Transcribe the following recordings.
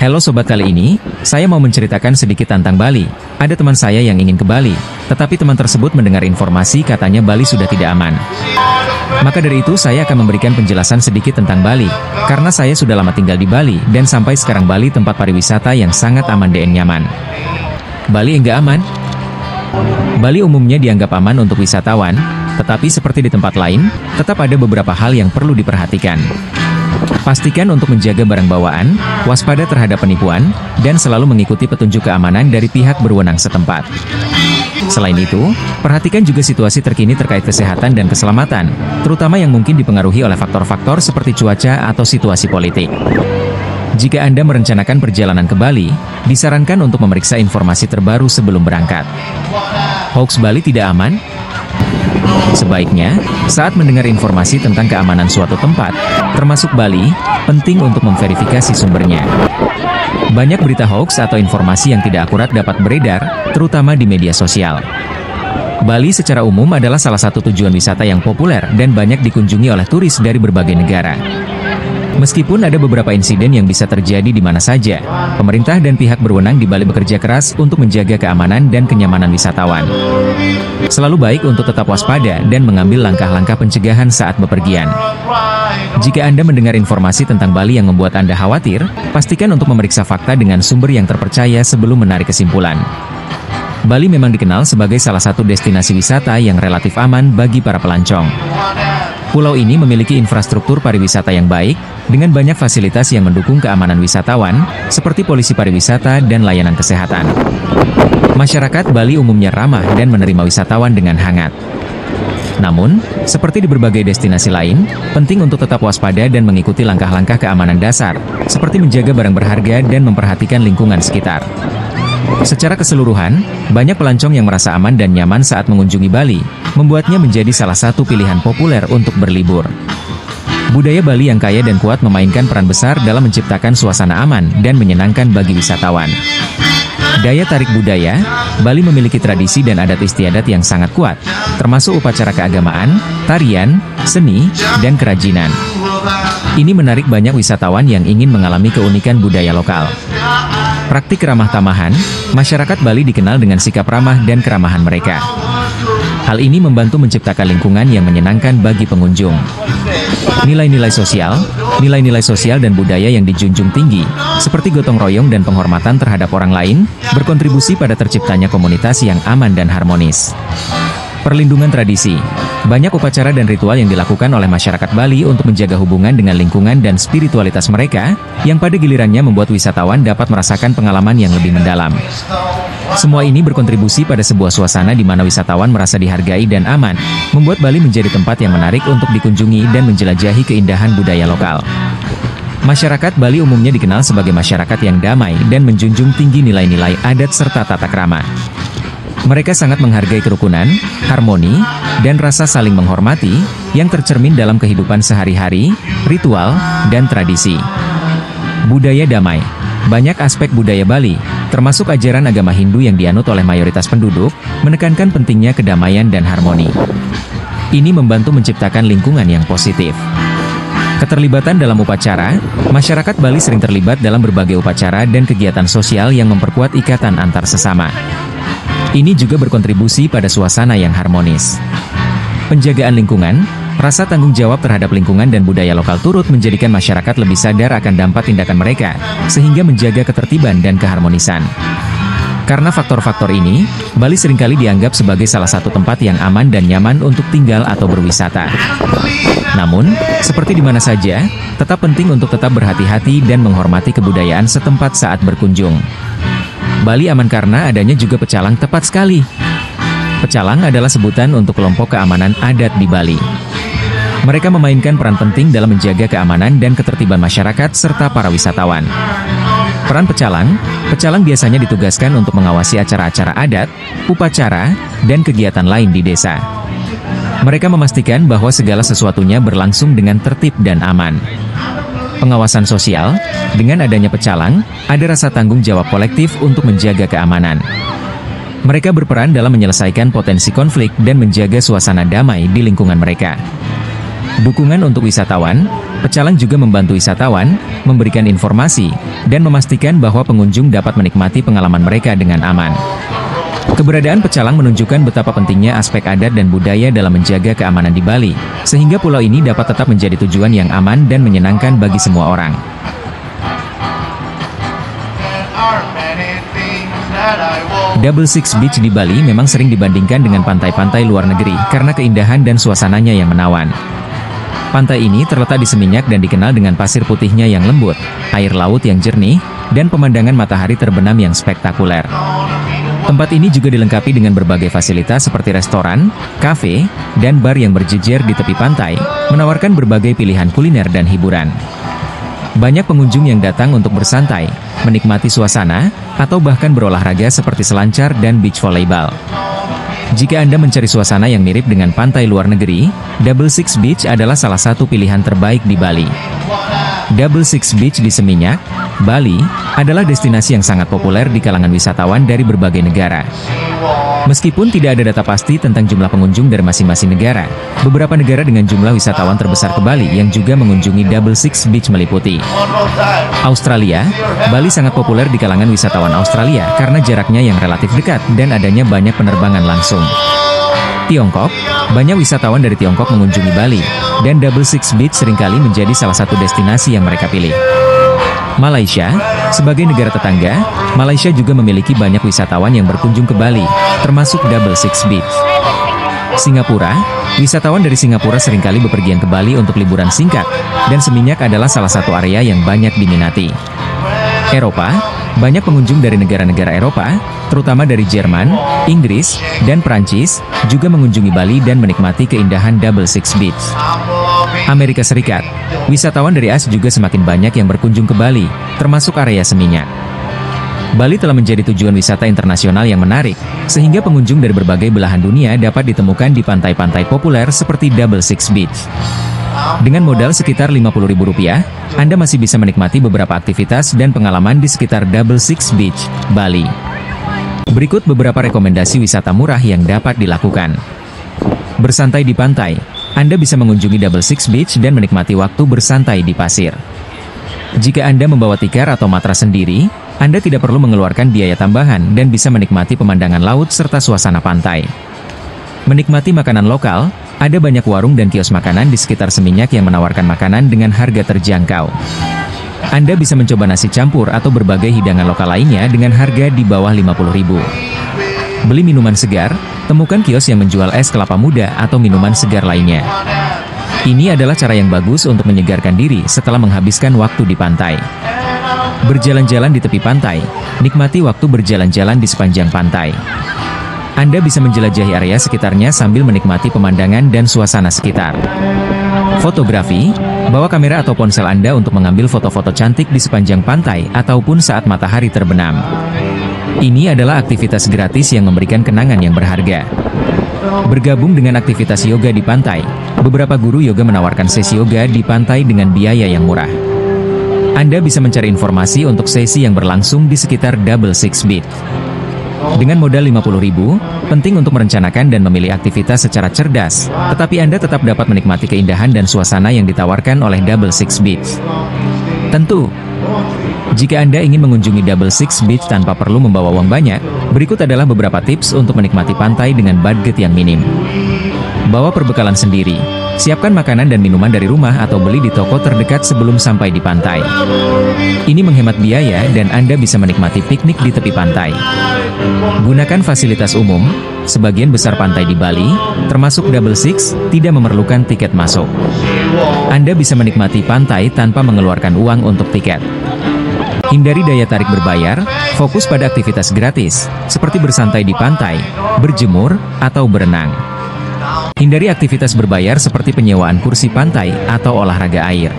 Halo sobat, kali ini, saya mau menceritakan sedikit tentang Bali. Ada teman saya yang ingin ke Bali, tetapi teman tersebut mendengar informasi katanya Bali sudah tidak aman. Maka dari itu saya akan memberikan penjelasan sedikit tentang Bali, karena saya sudah lama tinggal di Bali, dan sampai sekarang Bali tempat pariwisata yang sangat aman dan nyaman. Bali enggak aman? Bali umumnya dianggap aman untuk wisatawan, tetapi seperti di tempat lain, tetap ada beberapa hal yang perlu diperhatikan. Pastikan untuk menjaga barang bawaan, waspada terhadap penipuan, dan selalu mengikuti petunjuk keamanan dari pihak berwenang setempat. Selain itu, perhatikan juga situasi terkini terkait kesehatan dan keselamatan, terutama yang mungkin dipengaruhi oleh faktor-faktor seperti cuaca atau situasi politik. Jika Anda merencanakan perjalanan ke Bali, disarankan untuk memeriksa informasi terbaru sebelum berangkat. Hoax Bali tidak aman? Sebaiknya, saat mendengar informasi tentang keamanan suatu tempat, termasuk Bali, penting untuk memverifikasi sumbernya. Banyak berita hoax atau informasi yang tidak akurat dapat beredar, terutama di media sosial. Bali secara umum adalah salah satu tujuan wisata yang populer dan banyak dikunjungi oleh turis dari berbagai negara. Meskipun ada beberapa insiden yang bisa terjadi di mana saja, pemerintah dan pihak berwenang di Bali bekerja keras untuk menjaga keamanan dan kenyamanan wisatawan. Selalu baik untuk tetap waspada dan mengambil langkah-langkah pencegahan saat bepergian. Jika Anda mendengar informasi tentang Bali yang membuat Anda khawatir, pastikan untuk memeriksa fakta dengan sumber yang terpercaya sebelum menarik kesimpulan. Bali memang dikenal sebagai salah satu destinasi wisata yang relatif aman bagi para pelancong. Pulau ini memiliki infrastruktur pariwisata yang baik, dengan banyak fasilitas yang mendukung keamanan wisatawan, seperti polisi pariwisata dan layanan kesehatan. Masyarakat Bali umumnya ramah dan menerima wisatawan dengan hangat. Namun, seperti di berbagai destinasi lain, penting untuk tetap waspada dan mengikuti langkah-langkah keamanan dasar, seperti menjaga barang berharga dan memperhatikan lingkungan sekitar. Secara keseluruhan, banyak pelancong yang merasa aman dan nyaman saat mengunjungi Bali, membuatnya menjadi salah satu pilihan populer untuk berlibur. Budaya Bali yang kaya dan kuat memainkan peran besar dalam menciptakan suasana aman dan menyenangkan bagi wisatawan. Daya tarik budaya, Bali memiliki tradisi dan adat istiadat yang sangat kuat, termasuk upacara keagamaan, tarian, seni, dan kerajinan. Ini menarik banyak wisatawan yang ingin mengalami keunikan budaya lokal. Praktik ramah tamahan, masyarakat Bali dikenal dengan sikap ramah dan keramahan mereka. Hal ini membantu menciptakan lingkungan yang menyenangkan bagi pengunjung. Nilai-nilai sosial dan budaya yang dijunjung tinggi, seperti gotong royong dan penghormatan terhadap orang lain, berkontribusi pada terciptanya komunitas yang aman dan harmonis. Perlindungan tradisi. Banyak upacara dan ritual yang dilakukan oleh masyarakat Bali untuk menjaga hubungan dengan lingkungan dan spiritualitas mereka, yang pada gilirannya membuat wisatawan dapat merasakan pengalaman yang lebih mendalam. Semua ini berkontribusi pada sebuah suasana di mana wisatawan merasa dihargai dan aman, membuat Bali menjadi tempat yang menarik untuk dikunjungi dan menjelajahi keindahan budaya lokal. Masyarakat Bali umumnya dikenal sebagai masyarakat yang damai dan menjunjung tinggi nilai-nilai adat serta tata krama. Mereka sangat menghargai kerukunan, harmoni, dan rasa saling menghormati, yang tercermin dalam kehidupan sehari-hari, ritual, dan tradisi. Budaya damai. Banyak aspek budaya Bali, termasuk ajaran agama Hindu yang dianut oleh mayoritas penduduk, menekankan pentingnya kedamaian dan harmoni. Ini membantu menciptakan lingkungan yang positif. Keterlibatan dalam upacara, masyarakat Bali sering terlibat dalam berbagai upacara dan kegiatan sosial yang memperkuat ikatan antar sesama. Ini juga berkontribusi pada suasana yang harmonis. Penjagaan lingkungan, rasa tanggung jawab terhadap lingkungan dan budaya lokal turut menjadikan masyarakat lebih sadar akan dampak tindakan mereka, sehingga menjaga ketertiban dan keharmonisan. Karena faktor-faktor ini, Bali seringkali dianggap sebagai salah satu tempat yang aman dan nyaman untuk tinggal atau berwisata. Namun, seperti di mana saja, tetap penting untuk tetap berhati-hati dan menghormati kebudayaan setempat saat berkunjung. Bali aman karena adanya juga pecalang, tepat sekali. Pecalang adalah sebutan untuk kelompok keamanan adat di Bali. Mereka memainkan peran penting dalam menjaga keamanan dan ketertiban masyarakat serta para wisatawan. Peran pecalang biasanya ditugaskan untuk mengawasi acara-acara adat, upacara, dan kegiatan lain di desa. Mereka memastikan bahwa segala sesuatunya berlangsung dengan tertib dan aman. Pengawasan sosial, dengan adanya pecalang, ada rasa tanggung jawab kolektif untuk menjaga keamanan. Mereka berperan dalam menyelesaikan potensi konflik dan menjaga suasana damai di lingkungan mereka. Dukungan untuk wisatawan, Pecalang juga membantu wisatawan, memberikan informasi, dan memastikan bahwa pengunjung dapat menikmati pengalaman mereka dengan aman. Keberadaan pecalang menunjukkan betapa pentingnya aspek adat dan budaya dalam menjaga keamanan di Bali, sehingga pulau ini dapat tetap menjadi tujuan yang aman dan menyenangkan bagi semua orang. Double Six Beach di Bali memang sering dibandingkan dengan pantai-pantai luar negeri karena keindahan dan suasananya yang menawan. Pantai ini terletak di Seminyak dan dikenal dengan pasir putihnya yang lembut, air laut yang jernih, dan pemandangan matahari terbenam yang spektakuler. Tempat ini juga dilengkapi dengan berbagai fasilitas seperti restoran, kafe, dan bar yang berjejer di tepi pantai, menawarkan berbagai pilihan kuliner dan hiburan. Banyak pengunjung yang datang untuk bersantai, menikmati suasana, atau bahkan berolahraga seperti selancar dan beach volleyball. Jika Anda mencari suasana yang mirip dengan pantai luar negeri, Double Six Beach adalah salah satu pilihan terbaik di Bali. Double Six Beach di Seminyak, Bali, adalah destinasi yang sangat populer di kalangan wisatawan dari berbagai negara. Meskipun tidak ada data pasti tentang jumlah pengunjung dari masing-masing negara, beberapa negara dengan jumlah wisatawan terbesar ke Bali yang juga mengunjungi Double Six Beach meliputi Australia. Bali sangat populer di kalangan wisatawan Australia karena jaraknya yang relatif dekat dan adanya banyak penerbangan langsung. Tiongkok, banyak wisatawan dari Tiongkok mengunjungi Bali, dan Double Six Beach seringkali menjadi salah satu destinasi yang mereka pilih. Malaysia, sebagai negara tetangga, Malaysia juga memiliki banyak wisatawan yang berkunjung ke Bali, termasuk Double Six Beach. Singapura, wisatawan dari Singapura seringkali bepergian ke Bali untuk liburan singkat, dan Seminyak adalah salah satu area yang banyak diminati. Eropa, banyak pengunjung dari negara-negara Eropa, terutama dari Jerman, Inggris, dan Prancis, juga mengunjungi Bali dan menikmati keindahan Double Six Beach. Amerika Serikat, wisatawan dari Asia juga semakin banyak yang berkunjung ke Bali, termasuk area Seminyak. Bali telah menjadi tujuan wisata internasional yang menarik, sehingga pengunjung dari berbagai belahan dunia dapat ditemukan di pantai-pantai populer seperti Double Six Beach. Dengan modal sekitar Rp50.000, Anda masih bisa menikmati beberapa aktivitas dan pengalaman di sekitar Double Six Beach, Bali. Berikut beberapa rekomendasi wisata murah yang dapat dilakukan. Bersantai di pantai. Anda bisa mengunjungi Double Six Beach dan menikmati waktu bersantai di pasir. Jika Anda membawa tikar atau matras sendiri, Anda tidak perlu mengeluarkan biaya tambahan dan bisa menikmati pemandangan laut serta suasana pantai. Menikmati makanan lokal, ada banyak warung dan kios makanan di sekitar Seminyak yang menawarkan makanan dengan harga terjangkau. Anda bisa mencoba nasi campur atau berbagai hidangan lokal lainnya dengan harga di bawah Rp50.000. Beli minuman segar, temukan kios yang menjual es kelapa muda atau minuman segar lainnya. Ini adalah cara yang bagus untuk menyegarkan diri setelah menghabiskan waktu di pantai. Berjalan-jalan di tepi pantai, nikmati waktu berjalan-jalan di sepanjang pantai. Anda bisa menjelajahi area sekitarnya sambil menikmati pemandangan dan suasana sekitar. Fotografi, bawa kamera atau ponsel Anda untuk mengambil foto-foto cantik di sepanjang pantai ataupun saat matahari terbenam. Ini adalah aktivitas gratis yang memberikan kenangan yang berharga. Bergabung dengan aktivitas yoga di pantai, beberapa guru yoga menawarkan sesi yoga di pantai dengan biaya yang murah. Anda bisa mencari informasi untuk sesi yang berlangsung di sekitar Double Six Beach. Dengan modal Rp50.000, penting untuk merencanakan dan memilih aktivitas secara cerdas, tetapi Anda tetap dapat menikmati keindahan dan suasana yang ditawarkan oleh Double Six Beach. Tentu, jika Anda ingin mengunjungi Double Six Beach tanpa perlu membawa uang banyak, berikut adalah beberapa tips untuk menikmati pantai dengan budget yang minim. Bawa perbekalan sendiri. Siapkan makanan dan minuman dari rumah atau beli di toko terdekat sebelum sampai di pantai. Ini menghemat biaya dan Anda bisa menikmati piknik di tepi pantai. Gunakan fasilitas umum. Sebagian besar pantai di Bali, termasuk Double Six, tidak memerlukan tiket masuk. Anda bisa menikmati pantai tanpa mengeluarkan uang untuk tiket. Hindari daya tarik berbayar, fokus pada aktivitas gratis, seperti bersantai di pantai, berjemur, atau berenang. Hindari aktivitas berbayar seperti penyewaan kursi pantai atau olahraga air.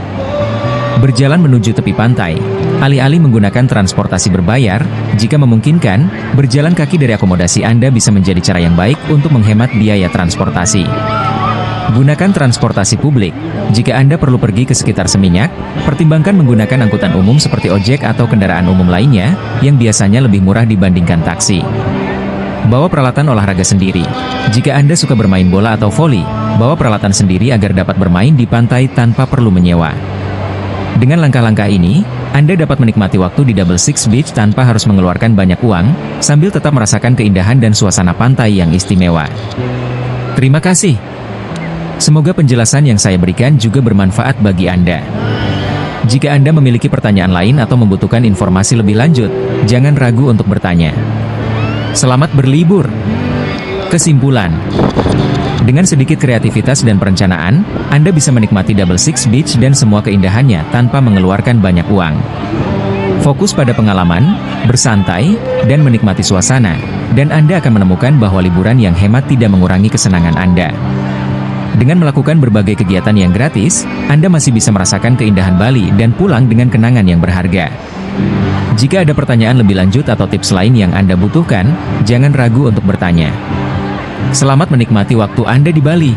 Berjalan menuju tepi pantai, alih-alih menggunakan transportasi berbayar, jika memungkinkan, berjalan kaki dari akomodasi Anda bisa menjadi cara yang baik untuk menghemat biaya transportasi. Gunakan transportasi publik. Jika Anda perlu pergi ke sekitar Seminyak, pertimbangkan menggunakan angkutan umum seperti ojek atau kendaraan umum lainnya, yang biasanya lebih murah dibandingkan taksi. Bawa peralatan olahraga sendiri. Jika Anda suka bermain bola atau voli, bawa peralatan sendiri agar dapat bermain di pantai tanpa perlu menyewa. Dengan langkah-langkah ini, Anda dapat menikmati waktu di Double Six Beach tanpa harus mengeluarkan banyak uang, sambil tetap merasakan keindahan dan suasana pantai yang istimewa. Terima kasih. Semoga penjelasan yang saya berikan juga bermanfaat bagi Anda. Jika Anda memiliki pertanyaan lain atau membutuhkan informasi lebih lanjut, jangan ragu untuk bertanya. Selamat berlibur. Kesimpulan. Dengan sedikit kreativitas dan perencanaan, Anda bisa menikmati Double Six Beach dan semua keindahannya tanpa mengeluarkan banyak uang. Fokus pada pengalaman, bersantai, dan menikmati suasana, dan Anda akan menemukan bahwa liburan yang hemat tidak mengurangi kesenangan Anda. Dengan melakukan berbagai kegiatan yang gratis, Anda masih bisa merasakan keindahan Bali dan pulang dengan kenangan yang berharga. Jika ada pertanyaan lebih lanjut atau tips lain yang Anda butuhkan, jangan ragu untuk bertanya. Selamat menikmati waktu Anda di Bali.